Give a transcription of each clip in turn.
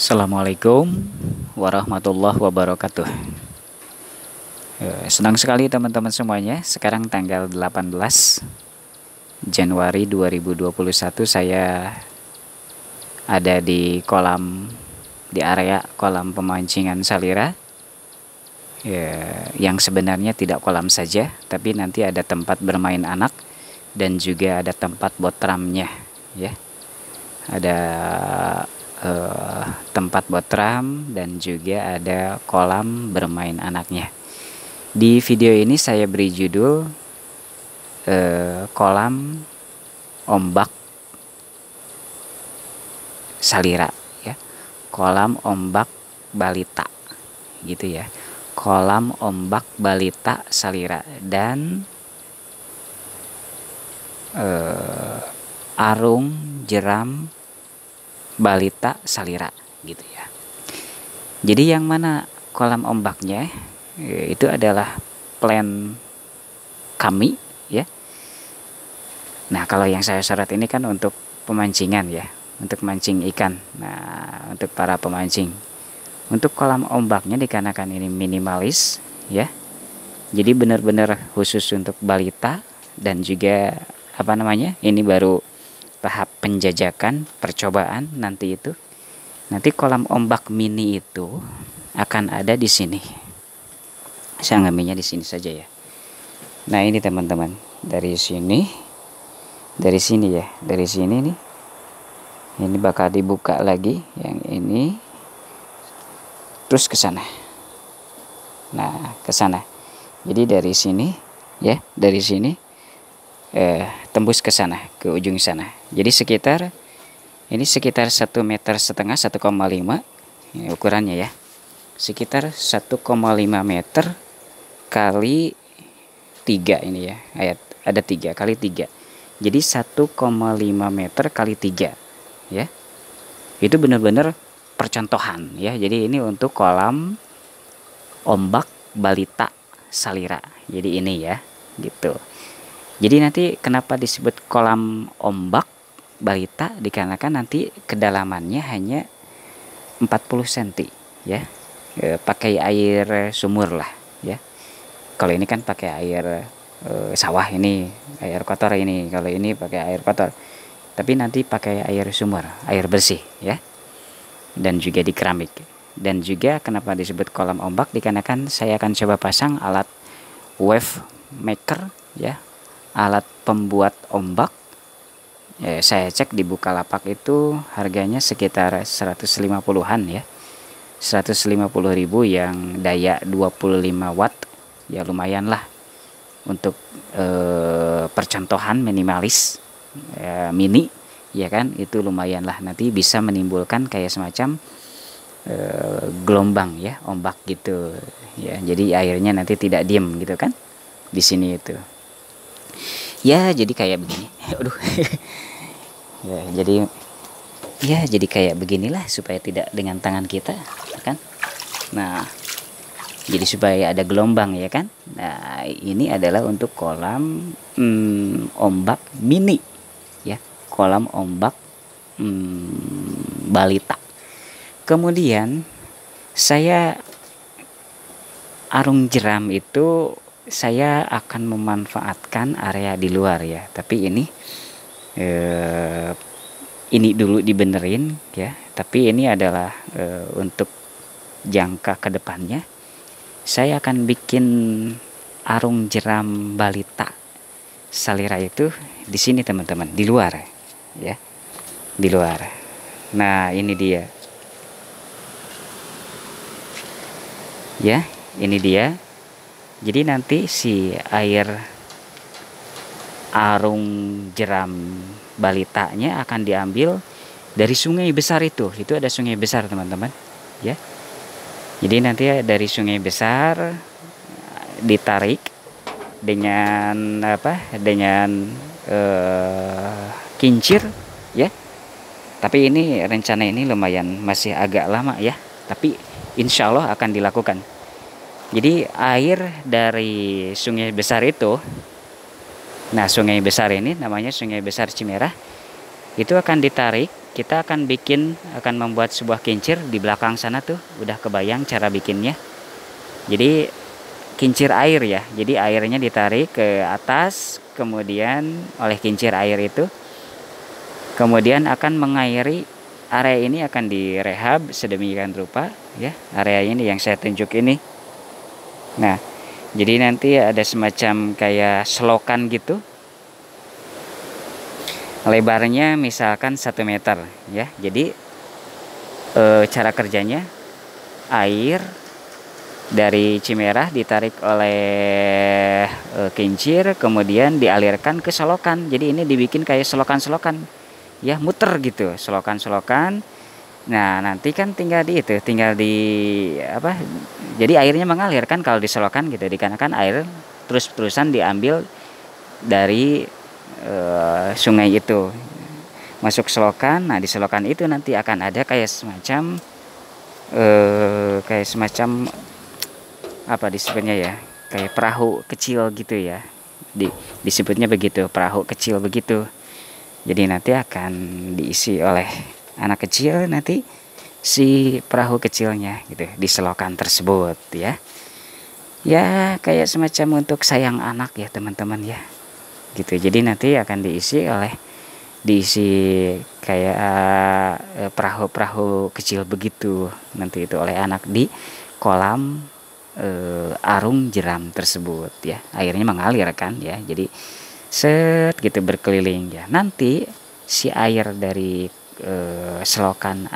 Assalamualaikum warahmatullahi wabarakatuh. Senang sekali teman-teman semuanya. Sekarang tanggal 18 Januari 2021 saya ada di area kolam pemancingan Salira. Yang sebenarnya tidak kolam saja, tapi nanti ada tempat bermain anak dan juga ada tempat botramnya ya. Ada tempat botram dan juga ada kolam bermain anaknya. Di video ini saya beri judul kolam ombak Salira ya. Kolam ombak balita gitu ya. Kolam ombak balita Salira dan arung jeram balita Salira gitu ya. Jadi yang mana kolam ombaknya itu adalah plan kami ya. Nah, kalau yang saya sorot ini kan untuk pemancingan ya, untuk mancing ikan. Nah, untuk para pemancing. Untuk kolam ombaknya dikarenakan ini minimalis ya. Jadi benar-benar khusus untuk balita dan juga ini baru tahap penjajakan, percobaan nanti itu. Nanti kolam ombak mini itu akan ada di sini. Saya ngambilnya di sini saja ya. Nah, ini teman-teman, dari sini ya, dari sini nih. Ini bakal dibuka lagi yang ini. Terus ke sana. Nah, ke sana. Jadi dari sini ya, dari sini tembus ke sana, ke ujung sana. Jadi sekitar 1,5 meter, 1,5 ini ukurannya ya. Sekitar 1,5 meter kali 3 ini ya. Ada 3 kali 3. Jadi 1,5 meter kali 3 ya. Itu benar-benar percontohan ya. Jadi ini untuk kolam ombak balita Salira. Jadi ini ya, gitu. Jadi nanti kenapa disebut kolam ombak balita, dikarenakan nanti kedalamannya hanya 40 cm ya. Pakai air sumur lah ya. Kalau ini kan pakai air sawah, ini air kotor ini. Kalau ini pakai air kotor. Tapi nanti pakai air sumur, air bersih ya. Dan juga di keramik. Dan juga kenapa disebut kolam ombak, dikarenakan saya akan coba pasang alat wave maker ya. Alat pembuat ombak. Saya cek di Bukalapak itu harganya sekitar 150-an ya. 150.000 yang daya 25 watt. Ya lumayan lah untuk percontohan minimalis mini ya kan, itu lumayan lah, nanti bisa menimbulkan kayak semacam gelombang ya, ombak gitu ya. Jadi airnya nanti tidak diem gitu kan di sini itu. Ya, jadi kayak begini. Aduh. jadi kayak beginilah, supaya tidak dengan tangan kita kan. Nah, jadi supaya ada gelombang ya kan. Nah, ini adalah untuk kolam ombak mini ya. Kolam ombak balita. Kemudian saya arung jeram itu saya akan memanfaatkan area di luar ya. Tapi ini dulu dibenerin ya. Tapi ini adalah untuk jangka kedepannya. Saya akan bikin arung jeram balita Salira itu di sini teman-teman, di luar ya. Di luar. Nah, ini dia. Ya, ini dia. Jadi nanti si air arung jeram balitanya akan diambil dari sungai besar itu. Itu ada sungai besar teman-teman ya. Jadi nanti dari sungai besar ditarik dengan kincir ya. Tapi ini rencana ini lumayan masih agak lama ya. Tapi insya Allah akan dilakukan. Jadi air dari sungai besar itu, nah sungai besar ini namanya Sungai Besar Cimerah, Itu akan ditarik, kita akan membuat sebuah kincir di belakang sana tuh, udah kebayang cara bikinnya. Jadi kincir air ya, jadi airnya ditarik ke atas, kemudian oleh kincir air itu, kemudian akan mengairi area ini, akan direhab sedemikian rupa ya, area ini yang saya tunjuk ini. Nah, jadi nanti ada semacam kayak selokan gitu, lebarnya misalkan 1 meter ya. Jadi cara kerjanya, air dari Cimerah ditarik oleh kincir, kemudian dialirkan ke selokan. Jadi ini dibikin kayak selokan-selokan ya, muter gitu, selokan-selokan. Nah, nanti kan tinggal di apa? Jadi airnya mengalir kan kalau di selokan gitu, dikarenakan air terus-terusan diambil dari sungai itu masuk selokan. Nah, di selokan itu nanti akan ada kayak semacam apa disebutnya ya, kayak perahu kecil gitu ya, disebutnya begitu, perahu kecil begitu. Jadi nanti akan diisi oleh anak kecil, nanti si perahu kecilnya gitu di selokan tersebut ya. Ya kayak semacam untuk sayang anak ya teman-teman ya gitu. Jadi nanti akan diisi kayak perahu-perahu kecil begitu nanti itu oleh anak di kolam arung jeram tersebut ya. Airnya mengalir kan ya, jadi set gitu berkeliling ya. Nanti si air dari selokan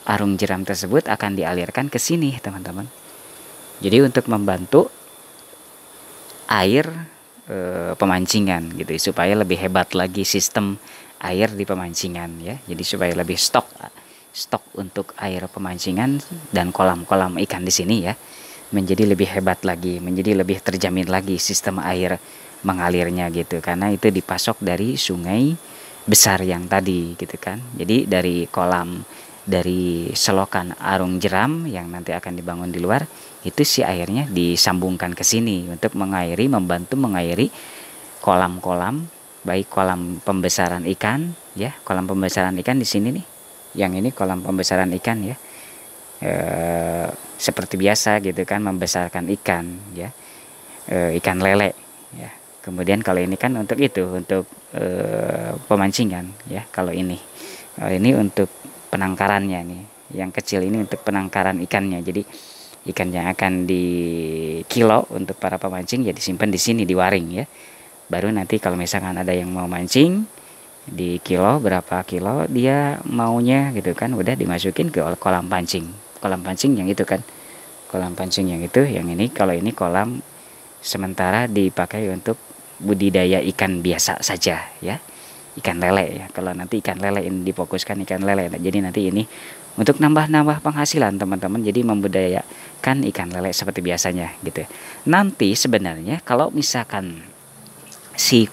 arung jeram tersebut akan dialirkan ke sini teman-teman. Jadi untuk membantu air pemancingan gitu, supaya lebih hebat lagi sistem air di pemancingan ya. Jadi supaya lebih stok untuk air pemancingan dan kolam-kolam ikan di sini ya, menjadi lebih hebat lagi, menjadi lebih terjamin lagi sistem air mengalirnya gitu, karena itu dipasok dari sungai besar yang tadi gitu kan. Jadi dari selokan arung jeram yang nanti akan dibangun di luar itu, si airnya disambungkan ke sini untuk membantu mengairi kolam-kolam, baik kolam pembesaran ikan ya, kolam pembesaran ikan di sini nih. Yang ini kolam pembesaran ikan ya, seperti biasa gitu kan, membesarkan ikan ya, ikan lele ya. Kemudian kalau ini kan untuk pemancingan ya. Kalau ini untuk penangkarannya nih, yang kecil ini untuk penangkaran ikannya. Jadi ikan yang akan di kilo untuk para pemancing ya disimpan di sini di waring ya. Baru nanti kalau misalkan ada yang mau mancing di kilo, berapa kilo dia maunya gitu kan, udah dimasukin ke kolam pancing yang itu kan, kolam pancing yang itu. Yang ini, kalau ini kolam sementara dipakai untuk budidaya ikan biasa saja ya, ikan lele ya. Kalau nanti ikan lele ini difokuskan ikan lele, jadi nanti ini untuk nambah penghasilan teman-teman, jadi membudidayakan ikan lele seperti biasanya gitu. Nanti sebenarnya kalau misalkan si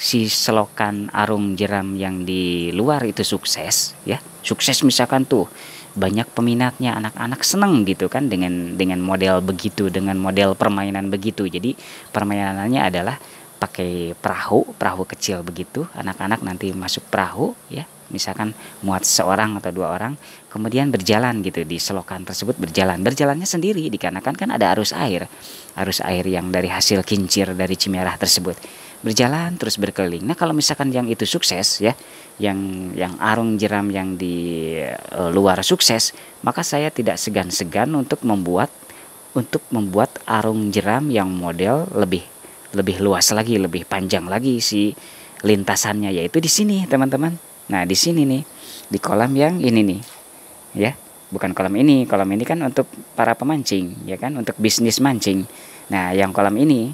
si selokan arung jeram yang di luar itu sukses ya, sukses misalkan tuh banyak peminatnya, anak-anak seneng gitu kan dengan model begitu, dengan model permainan begitu. Jadi permainannya adalah pakai perahu kecil begitu, anak-anak nanti masuk perahu ya, misalkan muat seorang atau 2 orang, kemudian berjalan gitu di selokan tersebut, berjalannya sendiri dikarenakan kan ada arus air yang dari hasil kincir dari Cimerah tersebut, berjalan terus berkeliling. Nah kalau misalkan yang itu sukses ya, yang arung jeram yang di luar sukses, maka saya tidak segan-segan untuk membuat arung jeram yang model lebih luas lagi, lebih panjang lagi si lintasannya, yaitu di sini teman-teman. Nah di sini nih, di kolam yang ini nih ya, bukan kolam ini kan untuk para pemancing ya kan, untuk bisnis mancing. Nah yang kolam ini,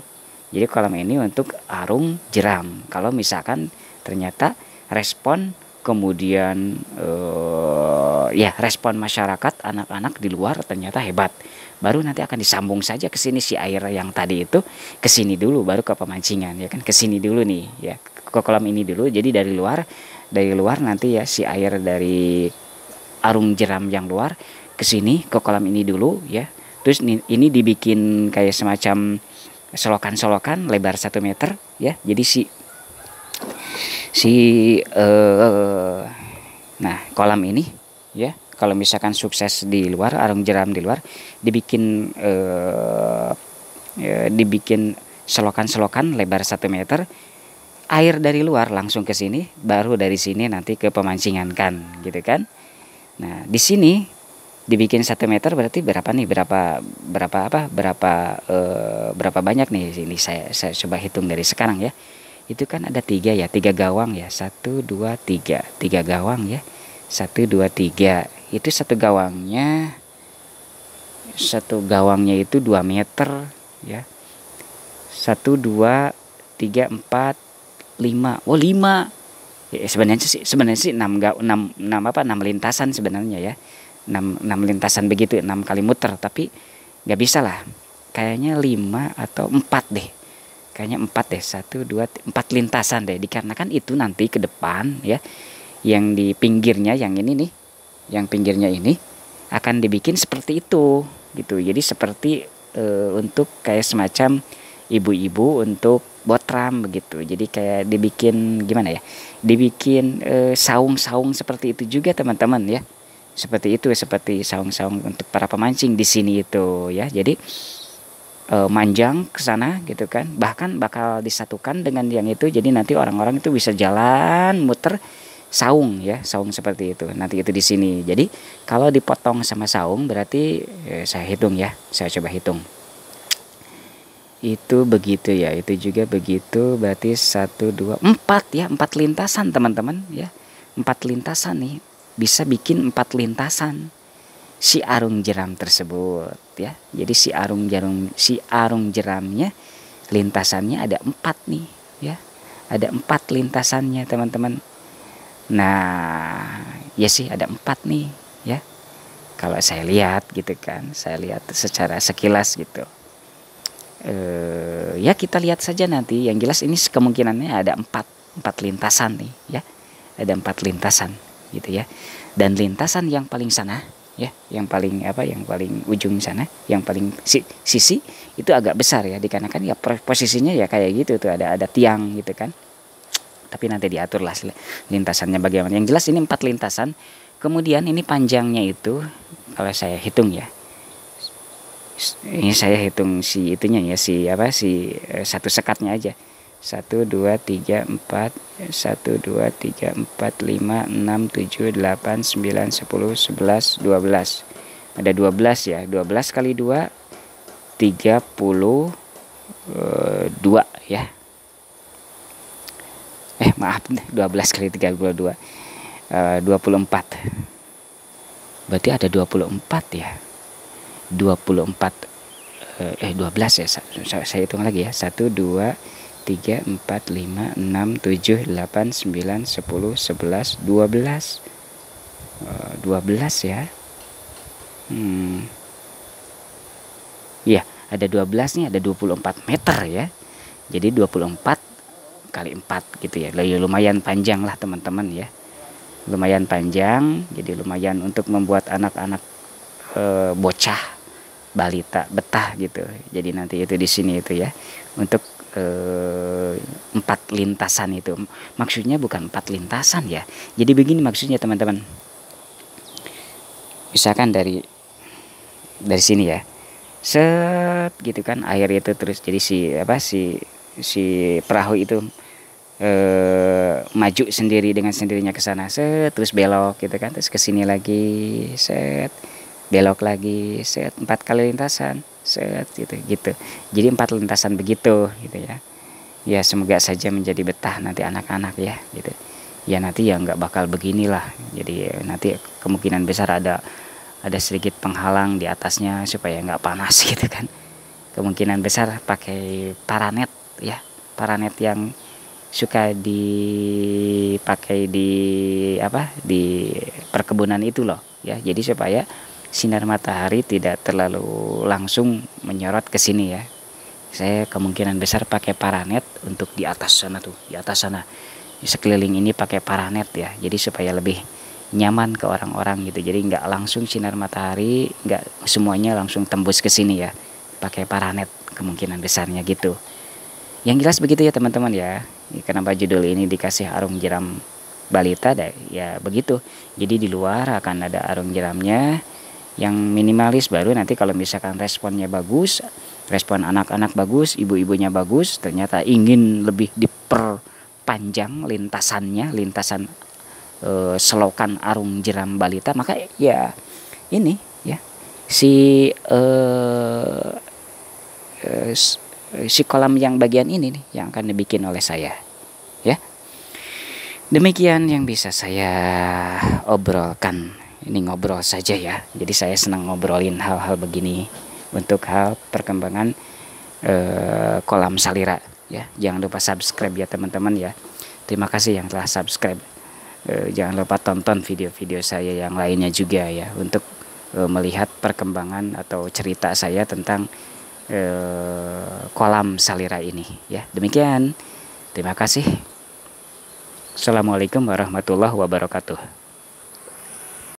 jadi kolam ini untuk arung jeram. Kalau misalkan ternyata respon kemudian respon masyarakat, anak-anak di luar ternyata hebat, baru nanti akan disambung saja ke sini si air yang tadi itu, ke sini dulu baru ke pemancingan ya kan, ke sini dulu nih ya, ke kolam ini dulu. Jadi dari luar nanti ya si air dari arung jeram yang luar ke sini ke kolam ini dulu ya. Terus ini dibikin kayak semacam selokan-selokan lebar 1 meter ya. Jadi si Si nah kolam ini ya, kalau misalkan sukses di luar, arung jeram di luar, dibikin selokan-selokan lebar 1 meter, air dari luar langsung ke sini, baru dari sini nanti ke pemancingan kan, gitu kan. Nah di sini dibikin 1 meter, berarti berapa nih, berapa banyak nih, ini saya coba hitung dari sekarang ya. Itu kan ada 3 ya, 3 gawang ya, 1 2 3, 3 gawang ya, 1 2 3. Itu satu gawangnya itu 2 meter ya, 1 2 3 4 5, oh 5 ya, sebenarnya sih 6 lintasan sebenarnya ya, 6 lintasan begitu, 6 kali muter, tapi nggak bisa lah, kayaknya 5 atau 4 deh, kayaknya 4 deh, 1 2 4 lintasan deh, dikarenakan itu nanti ke depan ya, yang di pinggirnya yang ini nih, yang pinggirnya ini akan dibikin seperti itu gitu. Jadi seperti untuk kayak semacam ibu-ibu untuk botram begitu. Jadi kayak dibikin gimana ya? Dibikin saung-saung seperti itu juga teman-teman ya. Seperti itu, seperti saung-saung untuk para pemancing di sini itu ya. Jadi manjang ke sana gitu kan. Bahkan bakal disatukan dengan yang itu. Jadi nanti orang-orang itu bisa jalan muter saung ya, saung seperti itu. Nanti itu di sini. Jadi kalau dipotong sama saung berarti saya hitung ya. Saya coba hitung. Itu begitu ya, itu juga begitu, berarti 1 2 4 ya, 4 lintasan teman-teman ya, 4 lintasan nih, bisa bikin 4 lintasan si arung jeram tersebut ya. Jadi si arung jeramnya lintasannya ada 4 nih ya, ada 4 lintasannya teman-teman. Nah ya sih ada 4 nih ya, kalau saya lihat gitu kan, saya lihat secara sekilas gitu. Ya kita lihat saja nanti. Yang jelas ini kemungkinannya ada 4 lintasan nih ya, ada 4 lintasan gitu ya. Dan lintasan yang paling sana ya, yang paling ujung sana, yang paling sisi itu agak besar ya, dikarenakan ya posisinya ya kayak gitu tuh, ada tiang gitu kan. Tapi nanti diatur lah lintasannya bagaimana. Yang jelas ini 4 lintasan. Kemudian ini panjangnya itu kalau saya hitung ya, ini saya hitung si itunya ya, satu sekatnya aja, 1 2 3 4, 1 2 3 4 5 6 7 8 9 10 11 12, ada 12 ya, 12 kali 2 32 ya, maaf 12 kali 32 24, berarti ada 24 ya, 24 12 ya, saya hitung lagi ya, 1 2 3 4 5 6 7 8 9 10 11 12, 12 ya, iya ada 12 nih, ada 24 meter ya, jadi 24 kali 4 gitu ya, lumayan panjang lah teman-teman ya, lumayan panjang. Jadi lumayan untuk membuat anak-anak bocah balita betah gitu. Jadi nanti itu di sini itu ya, untuk 4 lintasan itu, maksudnya bukan 4 lintasan ya. Jadi begini maksudnya teman-teman, misalkan dari sini ya, set gitu kan, air itu terus jadi si perahu itu maju sendiri dengan sendirinya ke sana, set, terus belok gitu kan, terus ke sini lagi, set, belok lagi, set, 4 kali lintasan, set gitu. Jadi 4 lintasan begitu gitu ya. Ya semoga saja menjadi betah nanti anak-anak ya gitu. Ya nanti ya nggak bakal beginilah. Jadi nanti kemungkinan besar ada sedikit penghalang di atasnya supaya nggak panas gitu kan. Kemungkinan besar pakai paranet ya, paranet yang suka dipakai di perkebunan itu loh ya. Jadi supaya sinar matahari tidak terlalu langsung menyorot ke sini ya. Saya kemungkinan besar pakai paranet untuk di atas sana tuh, di atas sana. Sekeliling ini pakai paranet ya. Jadi supaya lebih nyaman ke orang-orang gitu. Jadi nggak langsung sinar matahari, nggak semuanya langsung tembus ke sini ya. Pakai paranet kemungkinan besarnya gitu. Yang jelas begitu ya teman-teman ya. Kenapa judul ini dikasih arung jeram balita? Ya begitu. Jadi di luar akan ada arung jeramnya yang minimalis, baru nanti kalau misalkan responnya bagus, respon anak-anak bagus, ibu-ibunya bagus, ternyata ingin lebih diperpanjang lintasan selokan arung jeram balita, maka ya ini ya si si kolam yang bagian ini nih yang akan dibikin oleh saya ya. Demikian yang bisa saya obrolkan. Ini ngobrol saja ya. Jadi saya senang ngobrolin hal-hal begini untuk hal perkembangan kolam salira ya. Jangan lupa subscribe ya teman-teman ya. Terima kasih yang telah subscribe. Jangan lupa tonton video-video saya yang lainnya juga ya, untuk melihat perkembangan atau cerita saya tentang kolam salira ini ya. Demikian. Terima kasih. Assalamualaikum warahmatullahi wabarakatuh.